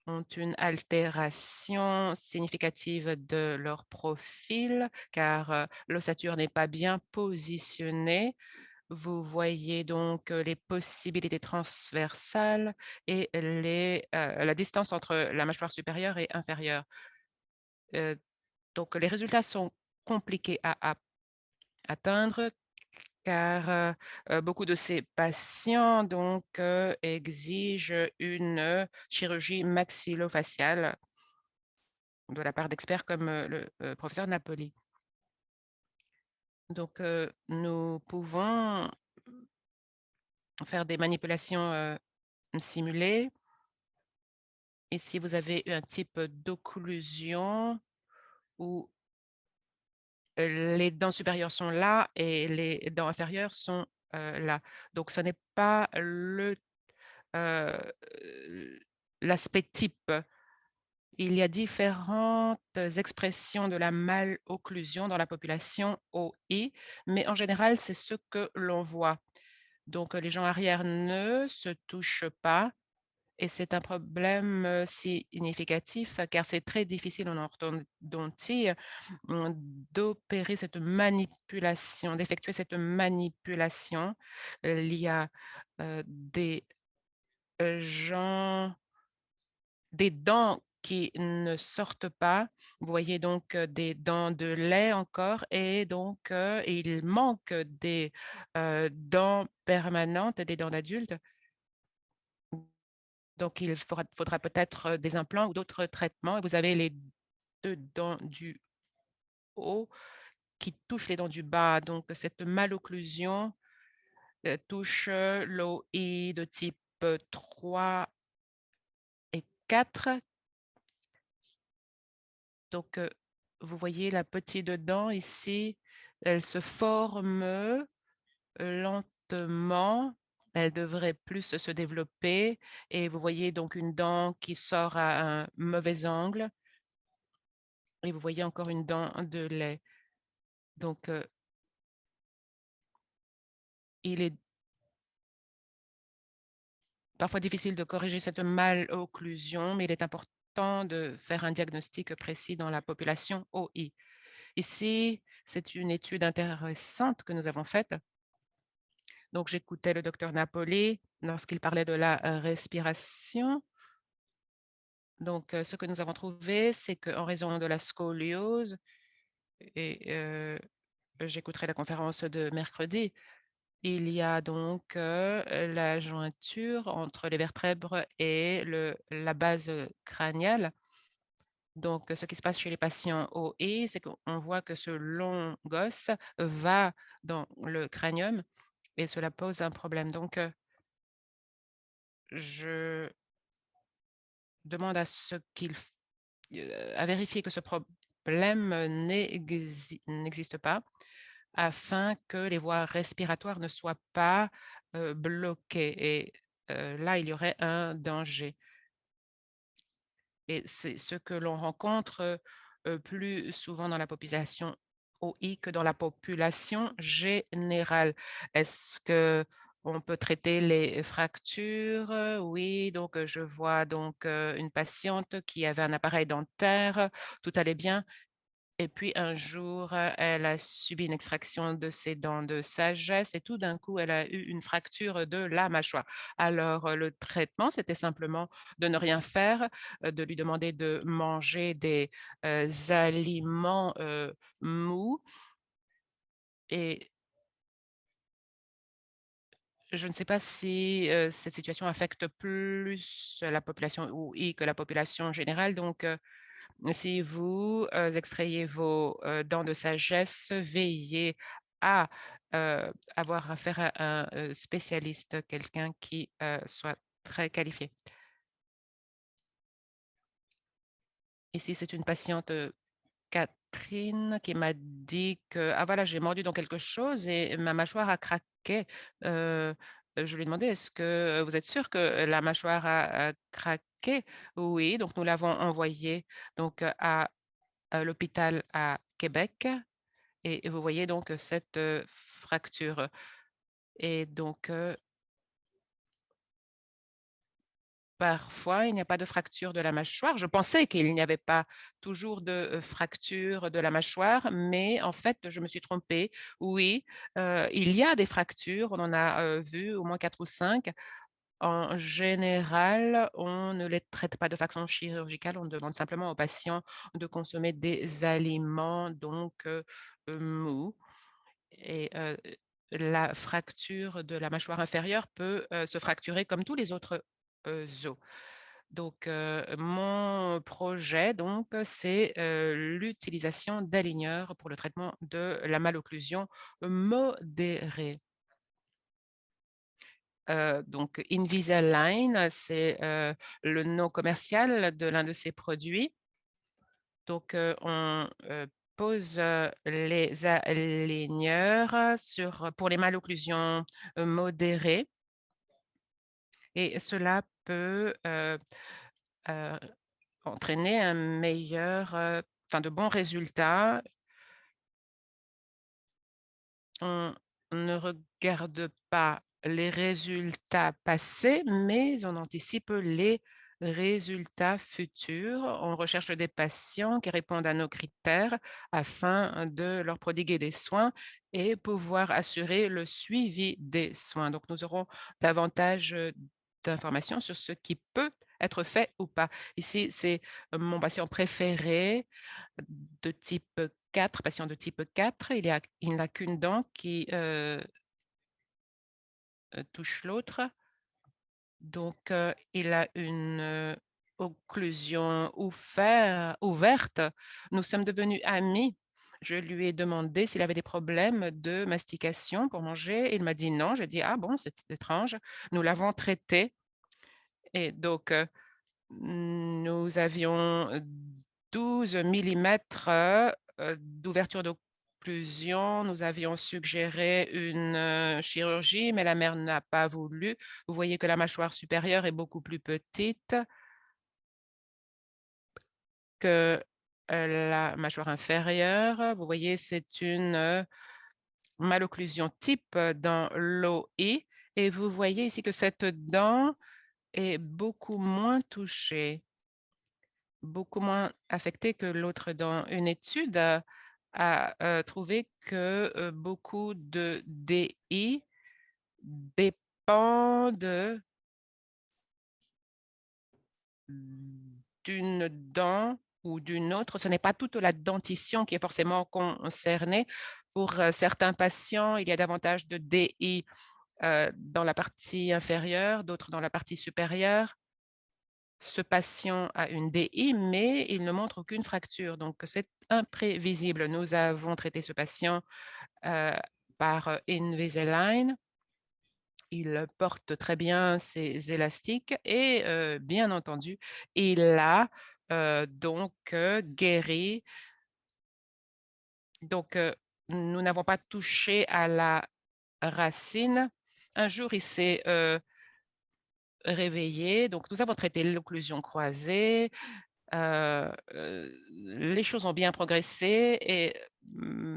ont une altération significative de leur profil car l'ossature n'est pas bien positionnée. Vous voyez donc les possibilités transversales et la distance entre la mâchoire supérieure et inférieure. Donc les résultats sont compliqués à atteindre car beaucoup de ces patients donc exigent une chirurgie maxillofaciale de la part d'experts comme le professeur Napoli. Donc nous pouvons faire des manipulations simulées Ici, vous avez un type d'occlusion où les dents supérieures sont là et les dents inférieures sont là. Donc, ce n'est pas l'aspect type. Il y a différentes expressions de la malocclusion dans la population OI, mais en général, c'est ce que l'on voit. Donc, les gens arrière ne se touchent pas et c'est un problème significatif car c'est très difficile en orthodontie d'opérer cette manipulation, d'effectuer cette manipulation. Il y a des gens, des dents qui ne sortent pas. Vous voyez donc des dents de lait encore et donc il manque des dents permanentes, des dents d'adultes. Donc il faudra peut-être des implants ou d'autres traitements. Et vous avez les 2 dents du haut qui touchent les dents du bas. Donc cette malocclusion touche l'OI de type 3 et 4. Donc, vous voyez la petite dent ici, elle se forme lentement. Elle devrait plus se développer et vous voyez donc une dent qui sort à un mauvais angle et vous voyez encore une dent de lait. Donc, il est parfois difficile de corriger cette malocclusion, mais il est important de faire un diagnostic précis dans la population OI. Ici, c'est une étude intéressante que nous avons faite. Donc, j'écoutais le docteur Napoli lorsqu'il parlait de la respiration. Donc, ce que nous avons trouvé, c'est qu'en raison de la scoliose, et j'écouterai la conférence de mercredi, il y a donc la jointure entre les vertèbres et la base crânienne. Donc, ce qui se passe chez les patients OI, c'est qu'on voit que ce long gosse va dans le cranium et cela pose un problème. Donc, je demande à vérifier que ce problème n'existe pas afin que les voies respiratoires ne soient pas bloquées. Et là, il y aurait un danger. Et c'est ce que l'on rencontre plus souvent dans la population OI que dans la population générale. Est-ce que on peut traiter les fractures? Oui, donc je vois donc une patiente qui avait un appareil dentaire, tout allait bien. Et puis un jour, elle a subi une extraction de ses dents de sagesse et tout d'un coup, elle a eu une fracture de la mâchoire. Alors, le traitement, c'était simplement de ne rien faire, de lui demander de manger des, aliments, mous et je ne sais pas si, cette situation affecte plus la population OI que la population générale. Donc, si vous, extrayez vos, dents de sagesse, veillez à, avoir affaire à un, spécialiste, quelqu'un qui, soit très qualifié. Ici, c'est une patiente, Catherine qui m'a dit que: «Ah voilà, j'ai mordu dans quelque chose et ma mâchoire a craqué». Heu, je lui ai demandé: «Est-ce que vous êtes sûre que la mâchoire a craqué?» «Oui», donc nous l'avons envoyée donc, à l'hôpital à Québec et vous voyez donc cette, fracture et donc parfois il n'y a pas de fracture de la mâchoire. Je pensais qu'il n'y avait pas toujours de, fracture de la mâchoire, mais en fait, je me suis trompée. Oui, il y a des fractures, on en a, vu au moins 4 ou 5. En général, on ne les traite pas de façon chirurgicale, on demande simplement aux patients de consommer des aliments donc, mous et la fracture de la mâchoire inférieure peut, se fracturer comme tous les autres, os. Donc mon projet donc, c'est, l'utilisation d'aligneurs pour le traitement de la malocclusion modérée. Donc Invisalign, c'est, le nom commercial de l'un de ces produits. Donc, on, pose, les aligneurs pour les malocclusions, modérées et cela peut, heu, entraîner un meilleur, enfin de bons résultats. On ne regarde pas les résultats passés, mais on anticipe les résultats futurs. On recherche des patients qui répondent à nos critères afin de leur prodiguer des soins et pouvoir assurer le suivi des soins. Donc, nous aurons davantage, d'informations sur ce qui peut être fait ou pas. Ici, c'est mon patient préféré de type 4, patient de type 4, il n'a qu'une dent qui, touche l'autre. Donc, il a une, occlusion ouverte. Nous sommes devenus amis. Je lui ai demandé s'il avait des problèmes de mastication pour manger. Il m'a dit: «Non». J'ai dit: «Ah bon, c'est étrange». Nous l'avons traité et donc, nous avions 12 millimètres, d'ouverture d'occlusion. Nous avions suggéré une, chirurgie, mais la mère n'a pas voulu. Vous voyez que la mâchoire supérieure est beaucoup plus petite que, la mâchoire inférieure. Vous voyez, c'est une, malocclusion type dans l'OI et vous voyez ici que cette dent est beaucoup moins touchée. Beaucoup moins affecté que l'autre dent. Une étude a, trouvé que, beaucoup de DI dépendent d'une dent ou d'une autre. Ce n'est pas toute la dentition qui est forcément concernée. Pour, certains patients, il y a davantage de DI, dans la partie inférieure, d'autres dans la partie supérieure. Ce patient a une DI, mais il ne montre aucune fracture, donc c'est imprévisible. Nous avons traité ce patient, heu, par, Invisalign. Il porte très bien ses élastiques et bien entendu, il a, donc guéri. Donc nous n'avons pas touché à la racine. Un jour, il s'est, réveillé, donc nous avons traité l'occlusion croisée. Les choses ont bien progressé et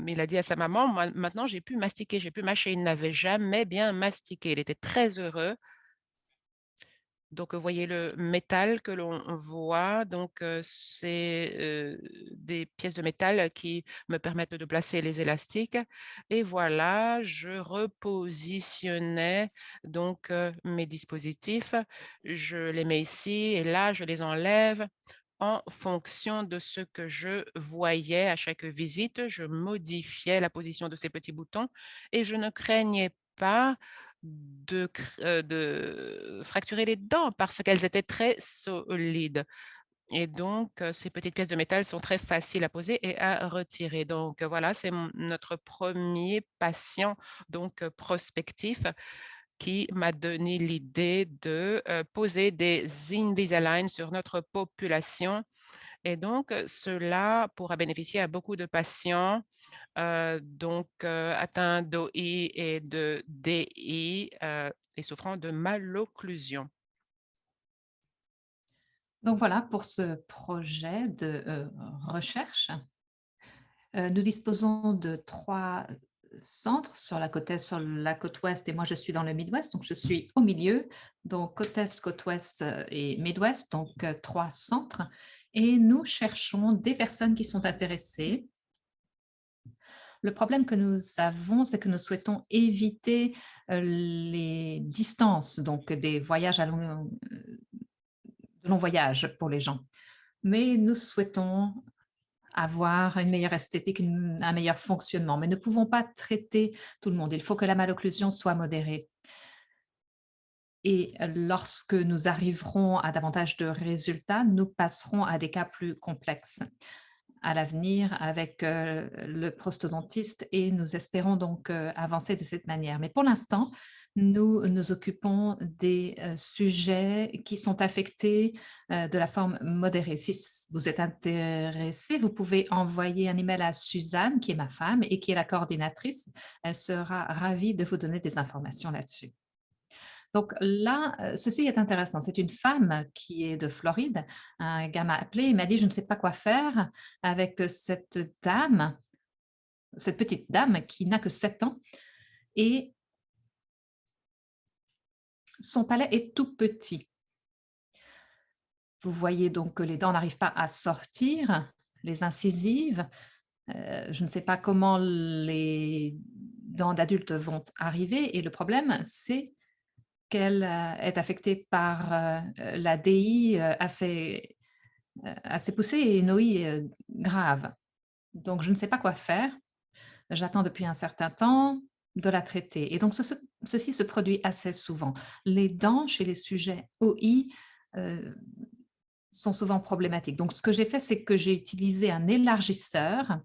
il a dit à sa maman: Maintenant, j'ai pu mastiquer, j'ai pu mâcher». Il n'avait jamais bien mastiqué. Il était très heureux. Donc, vous voyez le métal que l'on voit, donc c'est, des pièces de métal qui me permettent de placer les élastiques et voilà, je repositionnais donc, mes dispositifs. Je les mets ici et là, je les enlève en fonction de ce que je voyais à chaque visite. Je modifiais la position de ces petits boutons et je ne craignais pas de fracturer les dents parce qu'elles étaient très solides et donc ces petites pièces de métal sont très faciles à poser et à retirer. Donc voilà, c'est notre premier patient donc prospectif qui m'a donné l'idée de, poser des Invisalign sur notre population et donc cela pourra bénéficier à beaucoup de patients, donc atteints d'OI et de DI, et souffrant de malocclusion.
Donc voilà pour ce projet de, recherche. Nous disposons de 3 centres sur la côte est, sur la côte ouest et moi je suis dans le Midwest, donc je suis au milieu. Donc côte est, côte ouest, et Midwest, donc 3 centres et nous cherchons des personnes qui sont intéressées. Le problème que nous avons, c'est que nous souhaitons éviter, les distances, donc des voyages à de longs voyages pour les gens. Mais nous souhaitons avoir une meilleure esthétique, un meilleur fonctionnement, mais ne pouvons pas traiter tout le monde. Il faut que la malocclusion soit modérée. Et lorsque nous arriverons à davantage de résultats, nous passerons à des cas plus complexes à l'avenir avec le prostodontiste et nous espérons donc avancer de cette manière. Mais pour l'instant, Nous nous occupons des sujets qui sont affectés de la forme modérée. Si vous êtes intéressé, vous pouvez envoyer un email à Suzanne, qui est ma femme et qui est la coordinatrice. Elle sera ravie de vous donner des informations là-dessus. Donc là, ceci est intéressant. C'est une femme qui est de Floride. Un gars m'a appelé et m'a dit: «Je ne sais pas quoi faire avec cette dame, cette petite dame qui n'a que 7 ans et son palais est tout petit». Vous voyez donc que les dents n'arrivent pas à sortir, les incisives. Je ne sais pas comment les dents d'adultes vont arriver et le problème, c'est qu'elle, est affectée par, la DI, assez poussée et une OI, grave. Donc je ne sais pas quoi faire. J'attends depuis un certain temps de la traiter et donc ceci se produit assez souvent. Les dents chez les sujets OI, heu, sont souvent problématiques. Donc ce que j'ai fait, c'est que j'ai utilisé un élargisseur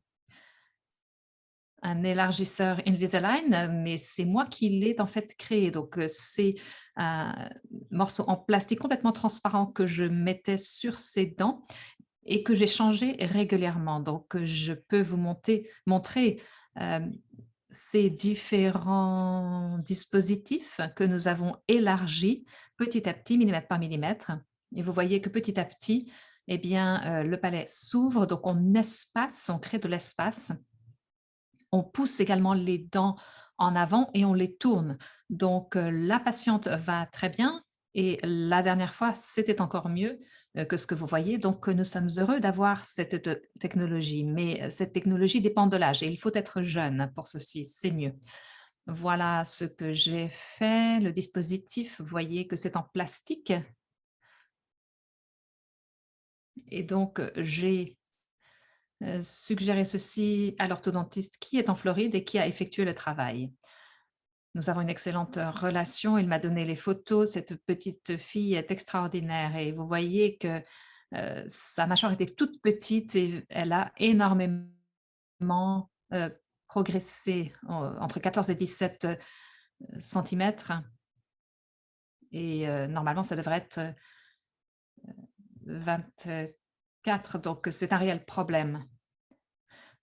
Invisalign, mais c'est moi qui l'ai en fait créé. Donc c'est un morceau en plastique complètement transparent que je mettais sur ses dents et que j'ai changé régulièrement. Donc je peux vous montrer, hem, ces différents dispositifs que nous avons élargis petit à petit, millimètre par millimètre et vous voyez que petit à petit, eh bien, le palais s'ouvre, donc on crée de l'espace. On pousse également les dents en avant et on les tourne. Donc la patiente va très bien et la dernière fois, c'était encore mieux, que ce que vous voyez. Donc nous sommes heureux d'avoir cette technologie, mais cette technologie dépend de l'âge et il faut être jeune pour ceci, c'est mieux. Voilà ce que j'ai fait. Le dispositif, vous voyez que c'est en plastique et donc j'ai suggéré ceci à l'orthodontiste qui est en Floride et qui a effectué le travail. Nous avons une excellente relation. Il m'a donné les photos. Cette petite fille est extraordinaire et vous voyez que, sa mâchoire était toute petite et elle a énormément, progressé entre 14 et 17 centimètres et normalement ça devrait être, 24, donc c'est un réel problème.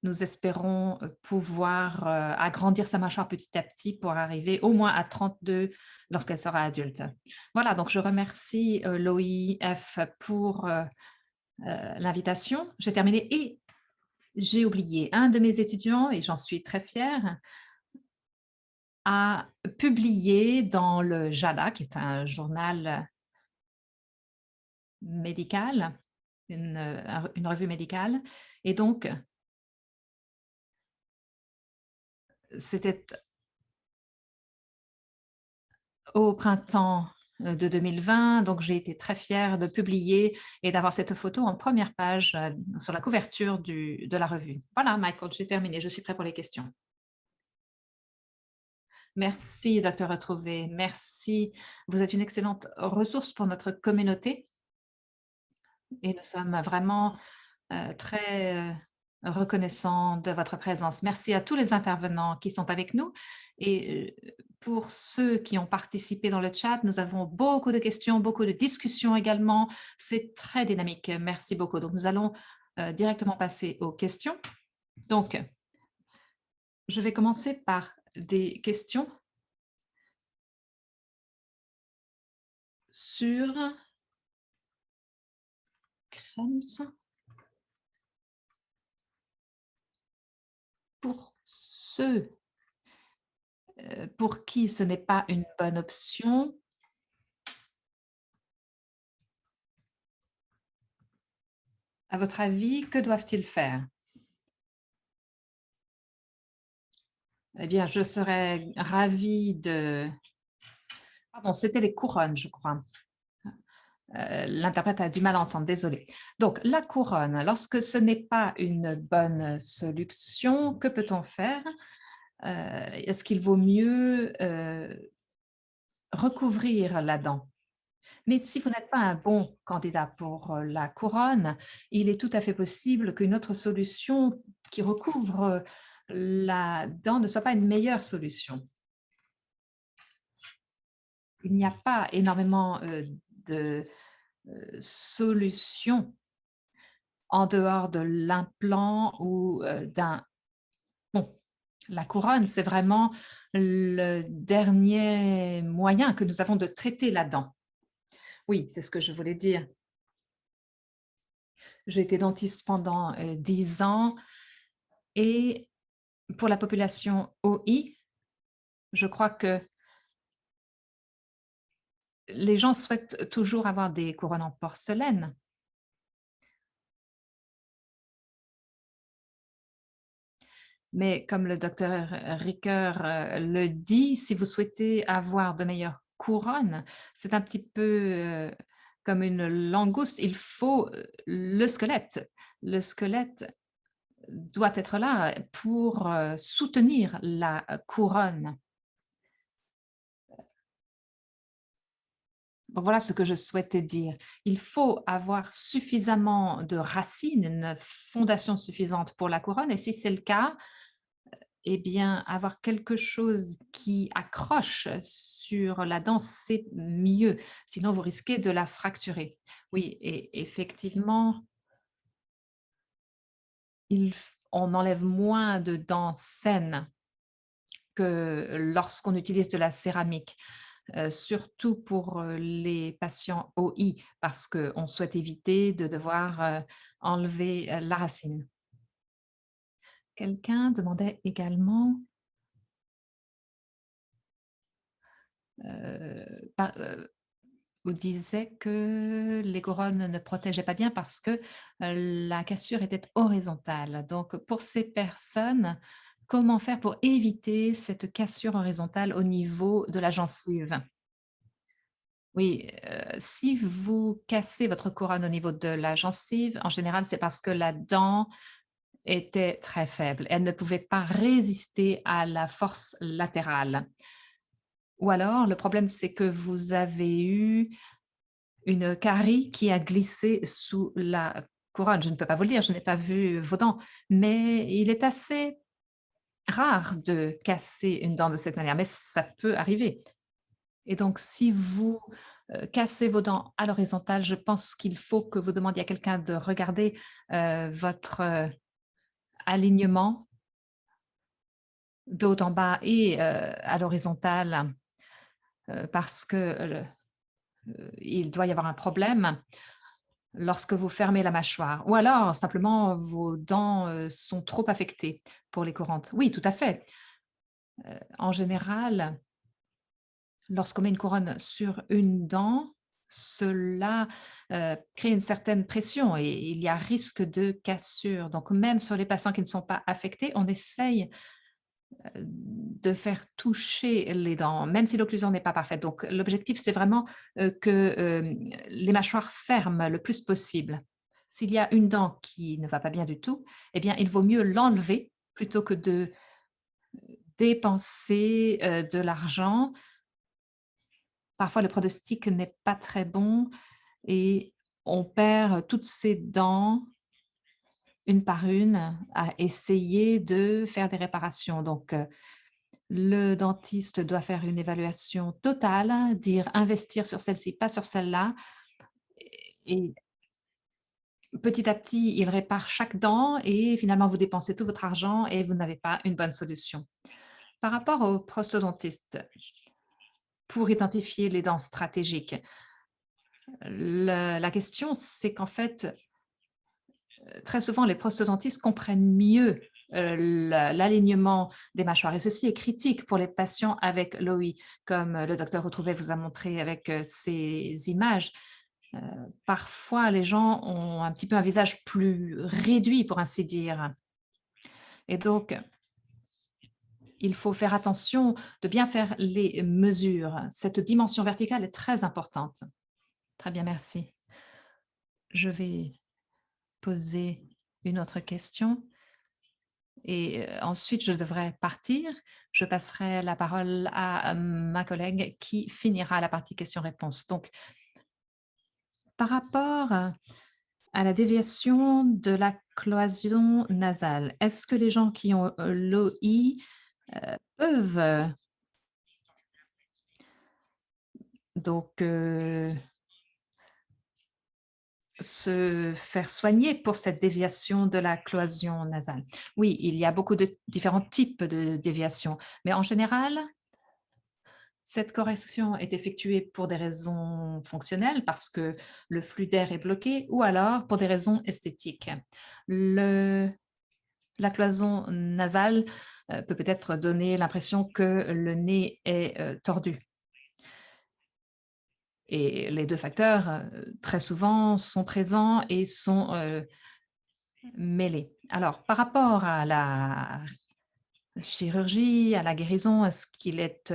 Nous espérons, pouvoir, agrandir sa mâchoire petit à petit pour arriver au moins à 32 lorsqu'elle sera adulte. Voilà, donc je remercie, l'OIF pour, l'invitation. J'ai terminé et j'ai oublié un de mes étudiants et j'en suis très fière, a publié dans le JADA, qui est un journal médical, une revue médicale et donc c'était au printemps, de 2020, donc j'ai été très fière de publier et d'avoir cette photo en première page, sur la couverture de la revue. Voilà Michael, j'ai terminé, je suis prêt pour les questions. Merci docteur Retrouvé, merci. Vous êtes une excellente ressource pour notre communauté et nous sommes vraiment, très, reconnaissants de votre présence. Merci à tous les intervenants qui sont avec nous et pour ceux qui ont participé dans le chat, nous avons beaucoup de questions, beaucoup de discussions également. C'est très dynamique. Merci beaucoup. Donc nous allons, directement passer aux questions. Donc, je vais commencer par des questions sur Krebs. Pour ceux pour qui ce n'est pas une bonne option, à votre avis, que doivent-ils faire? Eh bien, je serais ravie de pardon, c'était les couronnes, je crois. L'interprète a du mal à entendre, désolée. Donc la couronne, lorsque ce n'est pas une bonne solution, que peut-on faire? Est-ce qu'il vaut mieux, recouvrir la dent? Mais si vous n'êtes pas un bon candidat pour, la couronne, il est tout à fait possible qu'une autre solution qui recouvre, la dent ne soit pas une meilleure solution. il n'y a pas énormément de solutions en dehors de l'implant ou d'un pont. La couronne, c'est vraiment le dernier moyen que nous avons de traiter la dent. Oui, c'est ce que je voulais dire. J'ai été dentiste pendant 10 ans et pour la population OI, je crois que les gens souhaitent toujours avoir des couronnes en porcelaine. Mais comme le docteur Ricoeur le dit, si vous souhaitez avoir de meilleures couronnes, c'est un petit peu comme une langouste. Il faut le squelette. Le squelette doit être là pour soutenir la couronne. Donc voilà ce que je souhaitais dire. Il faut avoir suffisamment de racines, une fondation suffisante pour la couronne. Et si c'est le cas, eh bien, avoir quelque chose qui accroche sur la dent, c'est mieux. Sinon, vous risquez de la fracturer. Oui, et effectivement, on enlève moins de dents saines que lorsqu'on utilise de la céramique, surtout pour les patients OI, parce qu'on souhaite éviter de devoir enlever la racine. Quelqu'un demandait également ou disait que les couronnes ne protégeaient pas bien parce que la cassure était horizontale. Donc, pour ces personnes, comment faire pour éviter cette cassure horizontale au niveau de la gencive? Oui, si vous cassez votre couronne au niveau de la gencive, en général, c'est parce que la dent était très faible. Elle ne pouvait pas résister à la force latérale. Ou alors, le problème, c'est que vous avez eu une carie qui a glissé sous la couronne. Je ne peux pas vous le dire, je n'ai pas vu vos dents, mais il est assez rare de casser une dent de cette manière, mais ça peut arriver. Et donc, si vous cassez vos dents à l'horizontale, je pense qu'il faut que vous demandiez à quelqu'un de regarder votre alignement de haut en bas et à l'horizontale parce que il doit y avoir un problème lorsque vous fermez la mâchoire ou alors simplement vos dents sont trop affectées pour les courantes. Oui, tout à fait. En général, lorsqu'on met une couronne sur une dent, cela crée une certaine pression et il y a risque de cassure. Donc, même sur les patients qui ne sont pas affectés, on essaye de faire toucher les dents, même si l'occlusion n'est pas parfaite. Donc, l'objectif, c'est vraiment que les mâchoires ferment le plus possible. S'il y a une dent qui ne va pas bien du tout, eh bien, il vaut mieux l'enlever plutôt que de dépenser de l'argent. Parfois, le pronostic n'est pas très bon et on perd toutes ses dents une par une à essayer de faire des réparations. Donc, le dentiste doit faire une évaluation totale, dire investir sur celle-ci, pas sur celle-là. Et petit à petit, il répare chaque dent et finalement, vous dépensez tout votre argent et vous n'avez pas une bonne solution. Par rapport au prosthodontiste, pour identifier les dents stratégiques, la question, c'est qu'en fait, très souvent, les prosthodontistes comprennent mieux l'alignement des mâchoires. Et ceci est critique pour les patients avec l'OI, comme le docteur Retrouvé vous a montré avec ces images. Parfois, les gens ont un petit peu un visage plus réduit, pour ainsi dire. Et donc, il faut faire attention de bien faire les mesures. Cette dimension verticale est très importante. Très bien, merci. Je vais poser une autre question. Et ensuite, je devrais partir. Je passerai la parole à ma collègue qui finira la partie questions-réponses. Donc, par rapport à la déviation de la cloison nasale, est-ce que les gens qui ont l'OI peuvent donc se faire soigner pour cette déviation de la cloison nasale. Oui, il y a beaucoup de différents types de déviations, mais en général, cette correction est effectuée pour des raisons fonctionnelles, parce que le flux d'air est bloqué, ou alors pour des raisons esthétiques. La cloison nasale peut peut-être donner l'impression que le nez est tordu. Et les deux facteurs, très souvent, sont présents et sont mêlés. Alors, par rapport à la chirurgie, à la guérison, est-ce qu'il est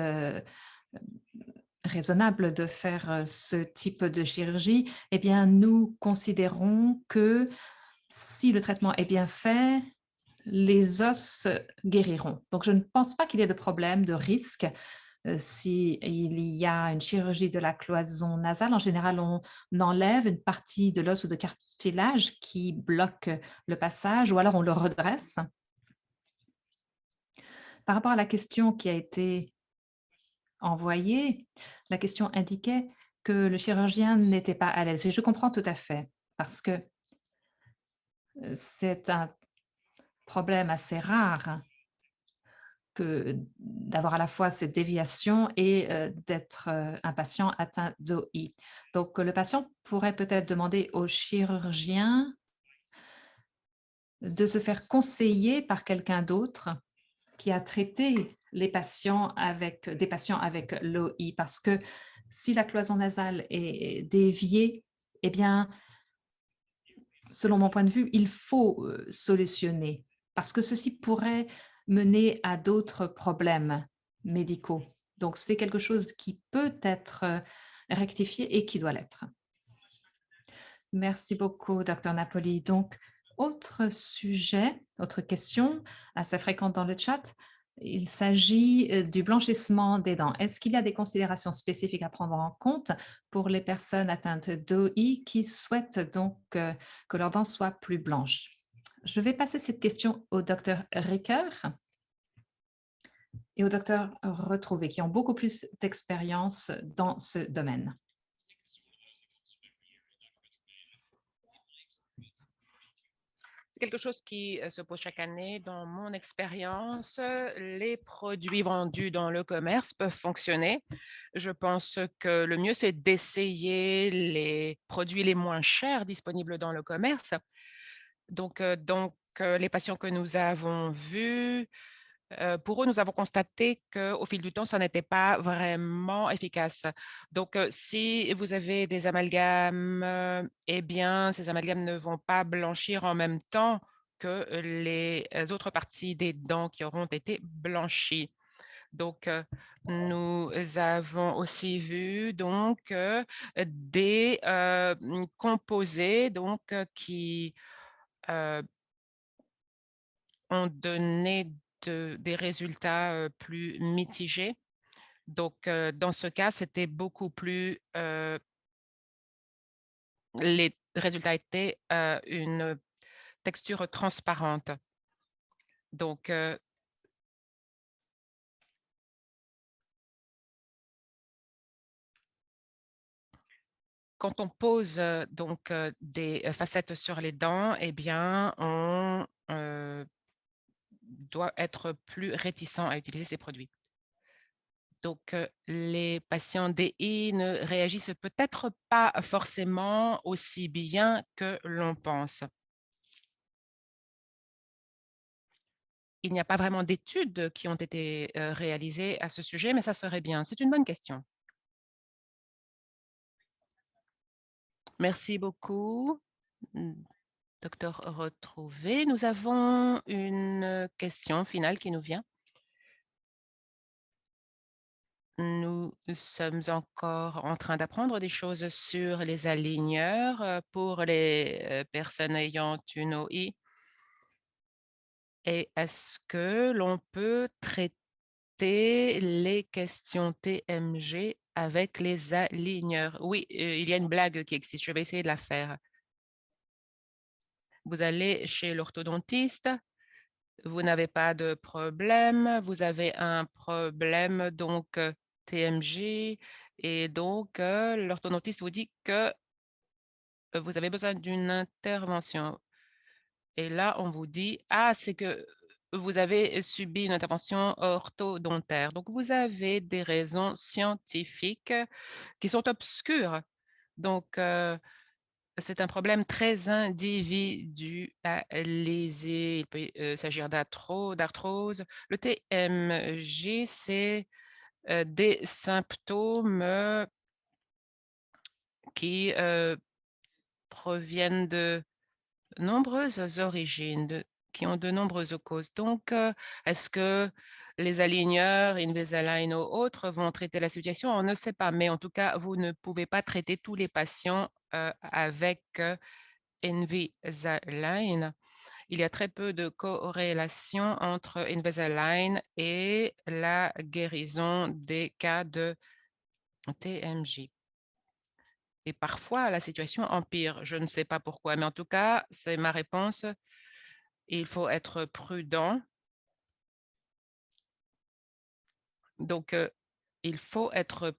raisonnable de faire ce type de chirurgie? Eh bien, nous considérons que si le traitement est bien fait, les os guériront. Donc, je ne pense pas qu'il y ait de problème, de risque. S'il y a une chirurgie de la cloison nasale, en général, on enlève une partie de l'os ou de cartilage qui bloque le passage, ou alors on le redresse. Par rapport à la question qui a été envoyée, la question indiquait que le chirurgien n'était pas à l'aise. Et je comprends tout à fait, parce que c'est un problème assez rare que d'avoir à la fois cette déviation et d'être un patient atteint d'OI. Donc, le patient pourrait peut-être demander au chirurgien de se faire conseiller par quelqu'un d'autre qui a traité des patients avec l'OI, parce que si la cloison nasale est déviée, eh bien, selon mon point de vue, il faut solutionner, parce que ceci pourrait mener à d'autres problèmes médicaux. Donc, c'est quelque chose qui peut être rectifié et qui doit l'être. Merci beaucoup, Dr Napoli. Donc, autre sujet, autre question assez fréquente dans le chat. Il s'agit du blanchissement des dents. Est-ce qu'il y a des considérations spécifiques à prendre en compte pour les personnes atteintes d'OI qui souhaitent donc que leurs dents soient plus blanches? Je vais passer cette question au Dr Ricker et au Dr Retrouvé, qui ont beaucoup plus d'expérience dans ce domaine.
C'est quelque chose qui se pose chaque année. Dans mon expérience, les produits vendus dans le commerce peuvent fonctionner. Je pense que le mieux, c'est d'essayer les produits les moins chers disponibles dans le commerce. Donc, les patients que nous avons vus, pour eux, nous avons constaté qu'au fil du temps, ça n'était pas vraiment efficace. Donc, si vous avez des amalgames, eh bien, ces amalgames ne vont pas blanchir en même temps que les autres parties des dents qui auront été blanchies. Donc, nous avons aussi vu donc des composés donc qui ont donné des résultats plus mitigés. Donc, dans ce cas, c'était beaucoup plus, les résultats étaient une texture transparente. Donc, quand on pose donc des facettes sur les dents, eh bien, on doit être plus réticent à utiliser ces produits. Donc, les patients DI ne réagissent peut-être pas forcément aussi bien que l'on pense. Il n'y a pas vraiment d'études qui ont été réalisées à ce sujet, mais ça serait bien. C'est une bonne question. Merci beaucoup, docteur Retrouvé. Nous avons une question finale qui nous vient. Nous sommes encore en train d'apprendre des choses sur les aligneurs pour les personnes ayant une OI. Et est-ce que l'on peut traiter les questions TMG avec les aligneurs? Oui, il y a une blague qui existe. Je vais essayer de la faire. Vous allez chez l'orthodontiste, vous n'avez pas de problème, vous avez un problème donc TMJ et donc l'orthodontiste vous dit que vous avez besoin d'une intervention et là, on vous dit: «Ah, c'est que vous avez subi une intervention orthodontaire». Donc vous avez des raisons scientifiques qui sont obscures. Donc c'est un problème très individualisé. Il peut, s'agir d'arthrose. Le TMG, c'est, des symptômes, qui, proviennent de nombreuses origines, qui ont de nombreuses causes. Donc, est-ce que les aligneurs, Invisalign ou autres vont traiter la situation? On ne sait pas, mais en tout cas, vous ne pouvez pas traiter tous les patients, avec, Invisalign. Il y a très peu de corrélation entre Invisalign et la guérison des cas de TMJ. Et parfois, la situation empire. Je ne sais pas pourquoi, mais en tout cas, c'est ma réponse. Il faut être prudent. Donc, il faut être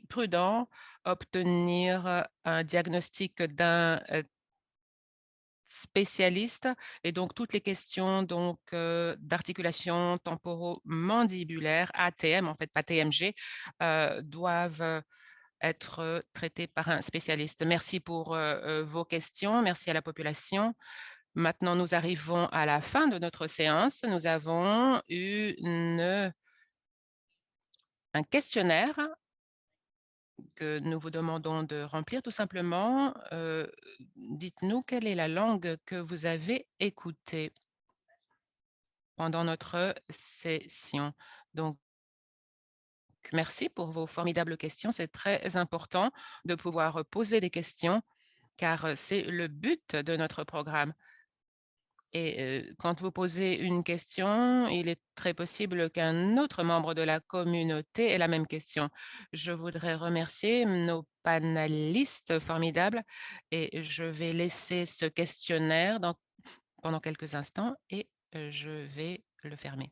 prudent, obtenir, un diagnostic d'un, spécialiste et donc toutes les questions donc, d'articulation temporo-mandibulaire, ATM en fait, pas TMG, doivent, être traitées par un spécialiste. Merci pour, vos questions, merci à la population. Maintenant, nous arrivons à la fin de notre séance. Nous avons un questionnaire que nous vous demandons de remplir tout simplement. Dites-nous quelle est la langue que vous avez écoutée pendant notre session. Donc, merci pour vos formidables questions. C'est très important de pouvoir poser des questions car c'est le but de notre programme. Et quand vous posez une question, il est très possible qu'un autre membre de la communauté ait la même question. Je voudrais remercier nos panélistes formidables et je vais laisser ce questionnaire pendant quelques instants et je vais le fermer.